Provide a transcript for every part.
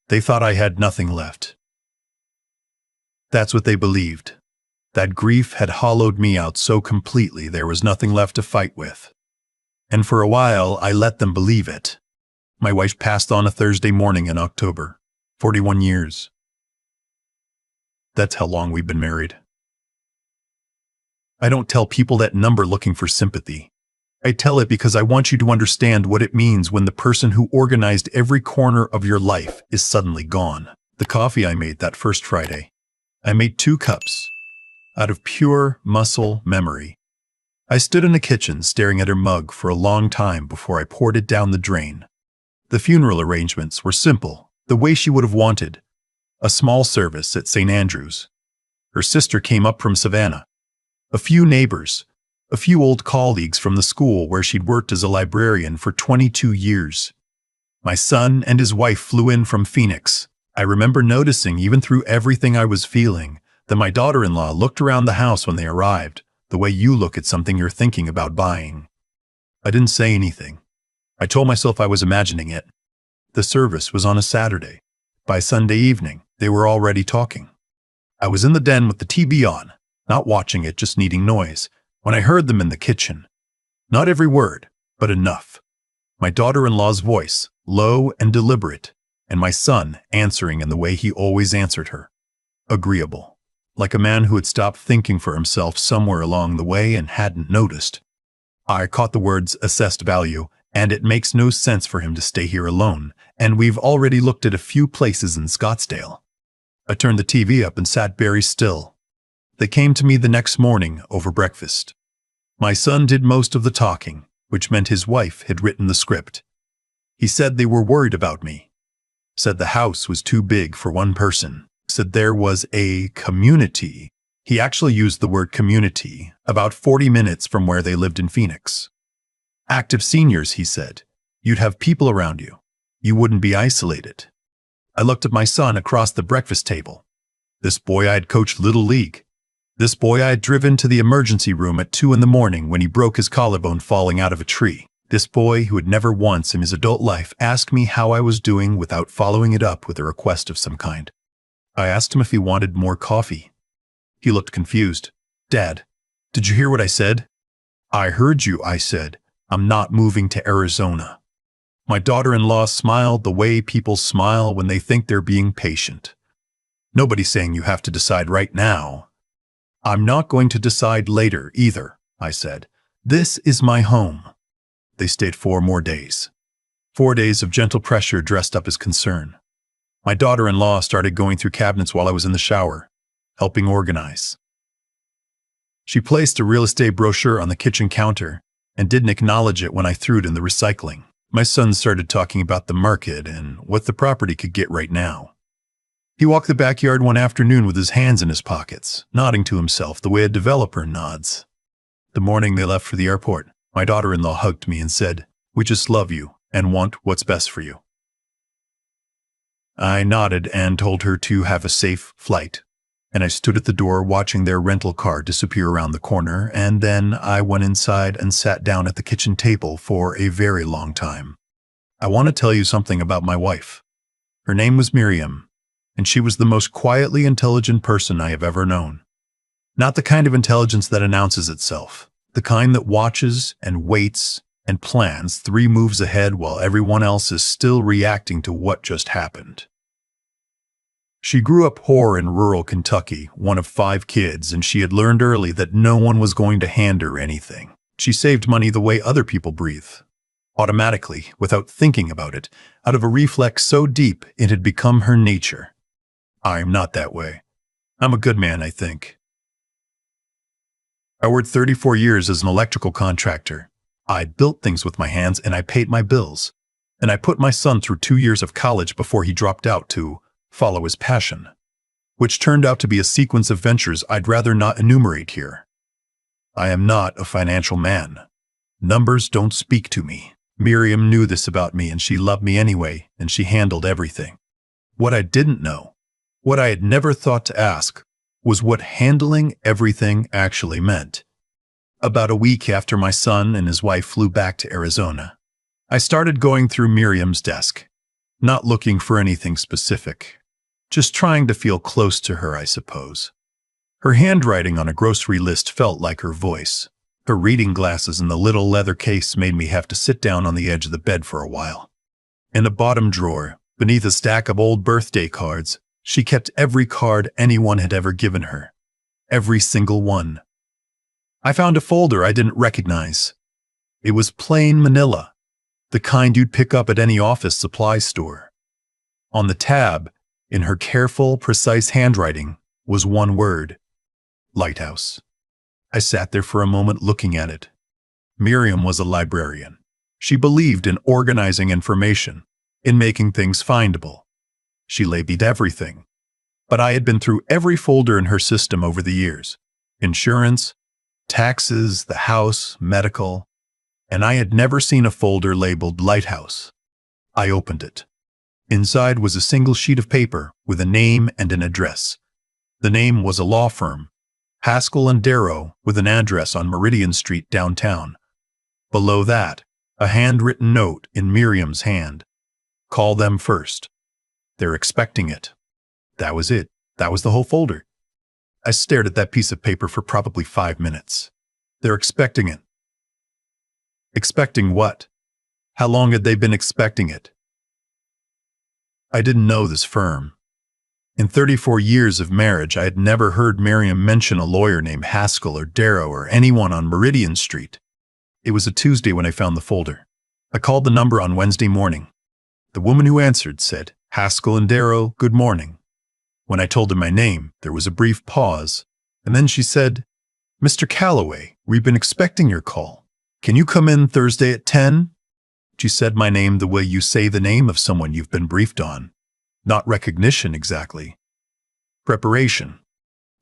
They thought I had nothing left. That's what they believed. That grief had hollowed me out so completely there was nothing left to fight with. And for a while, I let them believe it. My wife passed on a Thursday morning in October. 41 years. That's how long we've been married. I don't tell people that number looking for sympathy. I tell it because I want you to understand what it means when the person who organized every corner of your life is suddenly gone. The coffee I made that first Friday. I made 2 cups. Out of pure muscle memory. I stood in the kitchen staring at her mug for a long time before I poured it down the drain. The funeral arrangements were simple, the way she would have wanted. A small service at St. Andrew's. Her sister came up from Savannah. A few neighbors. A few old colleagues from the school where she'd worked as a librarian for 22 years. My son and his wife flew in from Phoenix. I remember noticing, even through everything I was feeling, that my daughter-in-law looked around the house when they arrived, the way you look at something you're thinking about buying. I didn't say anything. I told myself I was imagining it. The service was on a Saturday. By Sunday evening, they were already talking. I was in the den with the TV on, not watching it, just needing noise, when I heard them in the kitchen. Not every word, but enough. My daughter-in-law's voice, low and deliberate, and my son answering in the way he always answered her. Agreeable. Like a man who had stopped thinking for himself somewhere along the way and hadn't noticed. I caught the words assessed value, and it makes no sense for him to stay here alone, and we've already looked at a few places in Scottsdale. I turned the TV up and sat very still. They came to me the next morning over breakfast. My son did most of the talking, which meant his wife had written the script. He said they were worried about me. Said the house was too big for one person. Said there was a community. He actually used the word community, about 40 minutes from where they lived in Phoenix. Active seniors, he said. You'd have people around you. You wouldn't be isolated. I looked at my son across the breakfast table. This boy I had coached Little League. This boy I had driven to the emergency room at 2 a.m. when he broke his collarbone falling out of a tree. This boy who had never once in his adult life asked me how I was doing without following it up with a request of some kind. I asked him if he wanted more coffee. He looked confused. Dad, did you hear what I said? I heard you, I said. I'm not moving to Arizona. My daughter-in-law smiled the way people smile when they think they're being patient. Nobody's saying you have to decide right now. I'm not going to decide later either, I said. This is my home. They stayed 4 more days. 4 days of gentle pressure dressed up as concern. My daughter-in-law started going through cabinets while I was in the shower, helping organize. She placed a real estate brochure on the kitchen counter and didn't acknowledge it when I threw it in the recycling. My son started talking about the market and what the property could get right now. He walked the backyard one afternoon with his hands in his pockets, nodding to himself the way a developer nods. The morning they left for the airport, my daughter-in-law hugged me and said, "We just love you and want what's best for you." I nodded and told her to have a safe flight, and I stood at the door watching their rental car disappear around the corner, and then I went inside and sat down at the kitchen table for a very long time. I want to tell you something about my wife. Her name was Miriam, and she was the most quietly intelligent person I have ever known. Not the kind of intelligence that announces itself, the kind that watches and waits and plans 3 moves ahead while everyone else is still reacting to what just happened. She grew up poor in rural Kentucky, one of 5 kids, and she had learned early that no one was going to hand her anything. She saved money the way other people breathe, automatically, without thinking about it, out of a reflex so deep it had become her nature. I'm not that way. I'm a good man, I think. I worked 34 years as an electrical contractor. I built things with my hands and I paid my bills. And I put my son through 2 years of college before he dropped out to follow his passion, which turned out to be a sequence of ventures I'd rather not enumerate here. I am not a financial man. Numbers don't speak to me. Miriam knew this about me and she loved me anyway, and she handled everything. What I didn't know, what I had never thought to ask, was what handling everything actually meant. About a week after my son and his wife flew back to Arizona, I started going through Miriam's desk. not looking for anything specific. Just trying to feel close to her, I suppose. Her handwriting on a grocery list felt like her voice. Her reading glasses in the little leather case made me have to sit down on the edge of the bed for a while. In a bottom drawer, beneath a stack of old birthday cards, she kept every card anyone had ever given her. Every single one. I found a folder I didn't recognize. It was plain manila, the kind you'd pick up at any office supply store. On the tab, in her careful, precise handwriting, was one word: lighthouse. I sat there for a moment looking at it. Miriam was a librarian. She believed in organizing information, in making things findable. She labeled everything. But I had been through every folder in her system over the years. Insurance, taxes, the house, medical, and I had never seen a folder labeled lighthouse. I opened it. Inside was a single sheet of paper with a name and an address. The name was a law firm, Haskell and Darrow, with an address on Meridian Street downtown. Below that, a handwritten note in Miriam's hand. Call them first. They're expecting it. That was it. That was the whole folder. I stared at that piece of paper for probably 5 minutes. They're expecting it. Expecting what? How long had they been expecting it? I didn't know this firm. In 34 years of marriage, I had never heard Miriam mention a lawyer named Haskell or Darrow or anyone on Meridian Street. It was a Tuesday when I found the folder. I called the number on Wednesday morning. The woman who answered said, "Haskell and Darrow, good morning." When I told her my name, there was a brief pause, and then she said, "Mr. Calloway, we've been expecting your call. Can you come in Thursday at 10? She said my name the way you say the name of someone you've been briefed on. Not recognition exactly. Preparation.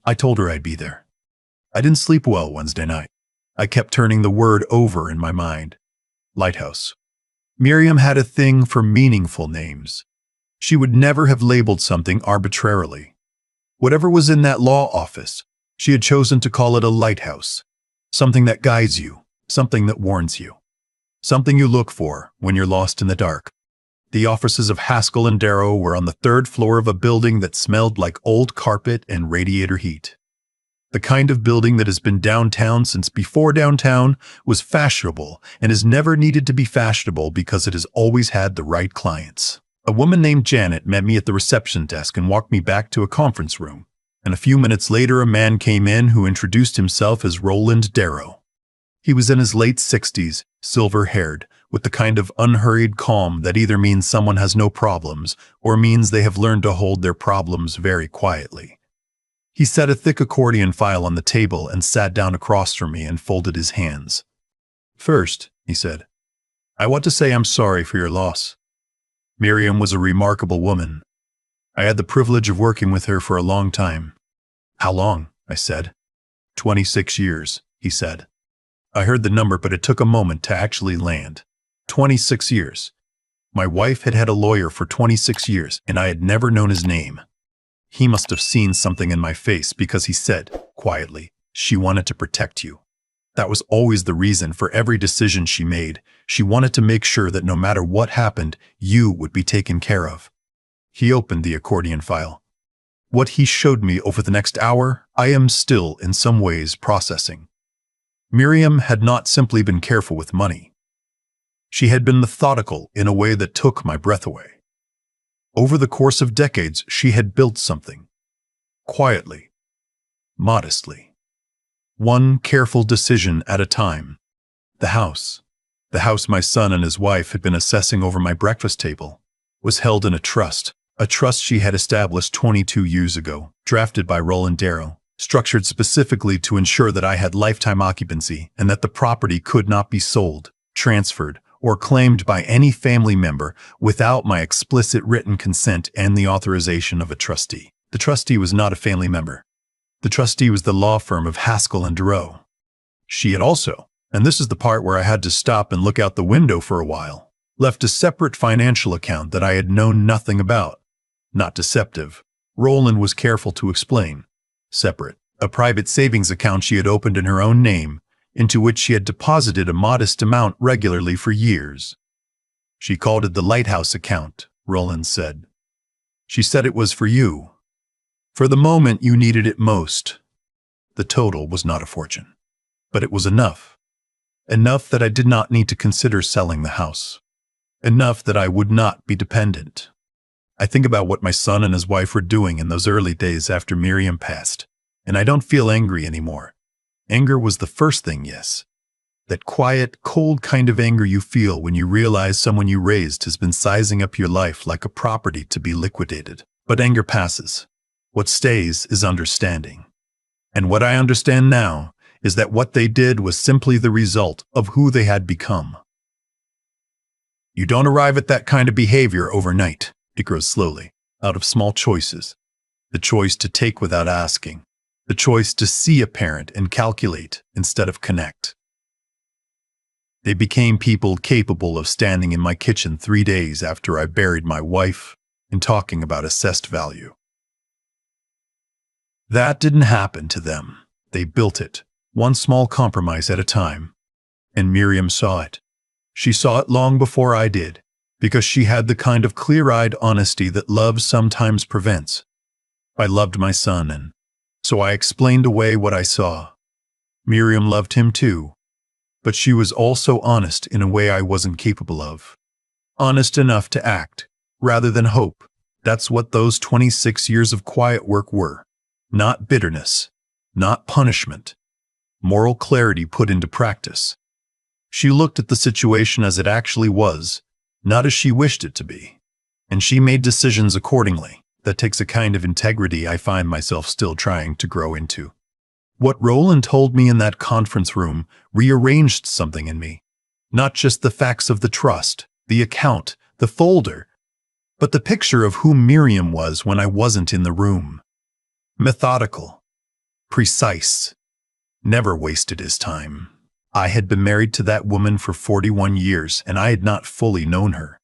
I told her I'd be there. I didn't sleep well Wednesday night. I kept turning the word over in my mind. Lighthouse. Miriam had a thing for meaningful names. She would never have labeled something arbitrarily. Whatever was in that law office, she had chosen to call it a lighthouse. Something that guides you, something that warns you. Something you look for when you're lost in the dark. The offices of Haskell and Darrow were on the 3rd floor of a building that smelled like old carpet and radiator heat. The kind of building that has been downtown since before downtown was fashionable and has never needed to be fashionable because it has always had the right clients. A woman named Janet met me at the reception desk and walked me back to a conference room. And a few minutes later, a man came in who introduced himself as Roland Darrow. He was in his late 60s, silver-haired, with the kind of unhurried calm that either means someone has no problems or means they have learned to hold their problems very quietly. He set a thick accordion file on the table and sat down across from me and folded his hands. "First," he said, "I want to say I'm sorry for your loss. Miriam was a remarkable woman. I had the privilege of working with her for a long time." "How long?" I said. 26 years, he said. I heard the number, but it took a moment to actually land. 26 years. My wife had had a lawyer for 26 years, and I had never known his name. He must have seen something in my face because he said, quietly, "She wanted to protect you." That was always the reason for every decision she made. She wanted to make sure that no matter what happened, you would be taken care of. He opened the accordion file. What he showed me over the next hour, I am still in some ways processing. Miriam had not simply been careful with money. She had been methodical in a way that took my breath away. Over the course of decades, she had built something. Quietly. Modestly. One careful decision at a time. The house my son and his wife had been assessing over my breakfast table, was held in a trust she had established 22 years ago, drafted by Roland Darrow, structured specifically to ensure that I had lifetime occupancy and that the property could not be sold, transferred, or claimed by any family member without my explicit written consent and the authorization of a trustee. The trustee was not a family member. The trustee was the law firm of Haskell and Darrow. She had also, and this is the part where I had to stop and look out the window for a while, left a separate financial account that I had known nothing about. Not deceptive. Roland was careful to explain. Separate. A private savings account she had opened in her own name, into which she had deposited a modest amount regularly for years. She called it the Lighthouse account, Roland said. She said it was for you. For the moment you needed it most. The total was not a fortune. But it was enough. Enough that I did not need to consider selling the house. Enough that I would not be dependent. I think about what my son and his wife were doing in those early days after Miriam passed, and I don't feel angry anymore. Anger was the first thing, yes. That quiet, cold kind of anger you feel when you realize someone you raised has been sizing up your life like a property to be liquidated. But anger passes. What stays is understanding. And what I understand now is that what they did was simply the result of who they had become. You don't arrive at that kind of behavior overnight. It grows slowly, out of small choices. The choice to take without asking. The choice to see a parent and calculate instead of connect. They became people capable of standing in my kitchen 3 days after I buried my wife and talking about assessed value. That didn't happen to them. They built it, one small compromise at a time. And Miriam saw it. She saw it long before I did, because she had the kind of clear-eyed honesty that love sometimes prevents. I loved my son, and so I explained away what I saw. Miriam loved him too, but she was also honest in a way I wasn't capable of. Honest enough to act, rather than hope. That's what those 26 years of quiet work were. Not bitterness, not punishment. Moral clarity put into practice. She looked at the situation as it actually was, not as she wished it to be. And she made decisions accordingly. That takes a kind of integrity I find myself still trying to grow into. What Roland told me in that conference room rearranged something in me. Not just the facts of the trust, the account, the folder, but the picture of who Miriam was when I wasn't in the room. Methodical. Precise. Never wasted his time. I had been married to that woman for 41 years, and I had not fully known her.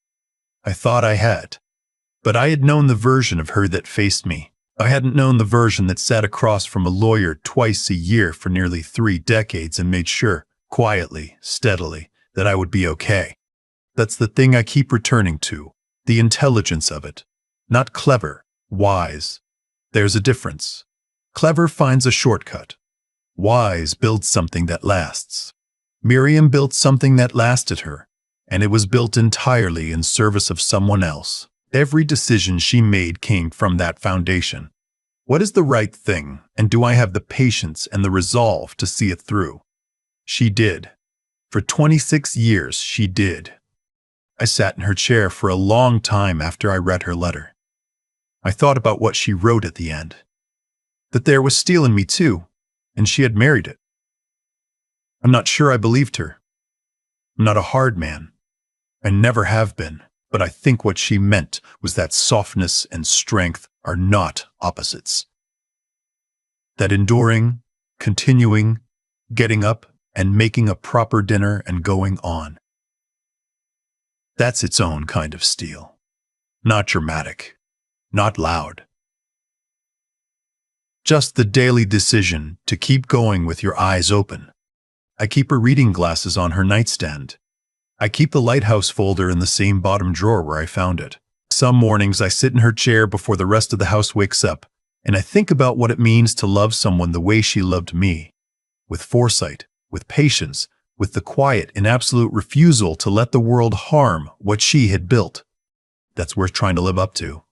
I thought I had. But I had known the version of her that faced me. I hadn't known the version that sat across from a lawyer twice a year for nearly 3 decades and made sure, quietly, steadily, that I would be okay. That's the thing I keep returning to, the intelligence of it. Not clever, wise. There's a difference. Clever finds a shortcut. Wise builds something that lasts. Miriam built something that lasted her, and it was built entirely in service of someone else. Every decision she made came from that foundation. What is the right thing, and do I have the patience and the resolve to see it through? She did. For 26 years, she did. I sat in her chair for a long time after I read her letter. I thought about what she wrote at the end. That there was steel in me too, and she had married it. I'm not sure I believed her. I'm not a hard man. I never have been, but I think what she meant was that softness and strength are not opposites. That enduring, continuing, getting up and making a proper dinner and going on. That's its own kind of steel. Not dramatic, not loud. Just the daily decision to keep going with your eyes open. I keep her reading glasses on her nightstand. I keep the lighthouse folder in the same bottom drawer where I found it. Some mornings I sit in her chair before the rest of the house wakes up, and I think about what it means to love someone the way she loved me. With foresight, with patience, with the quiet and absolute refusal to let the world harm what she had built. That's worth trying to live up to.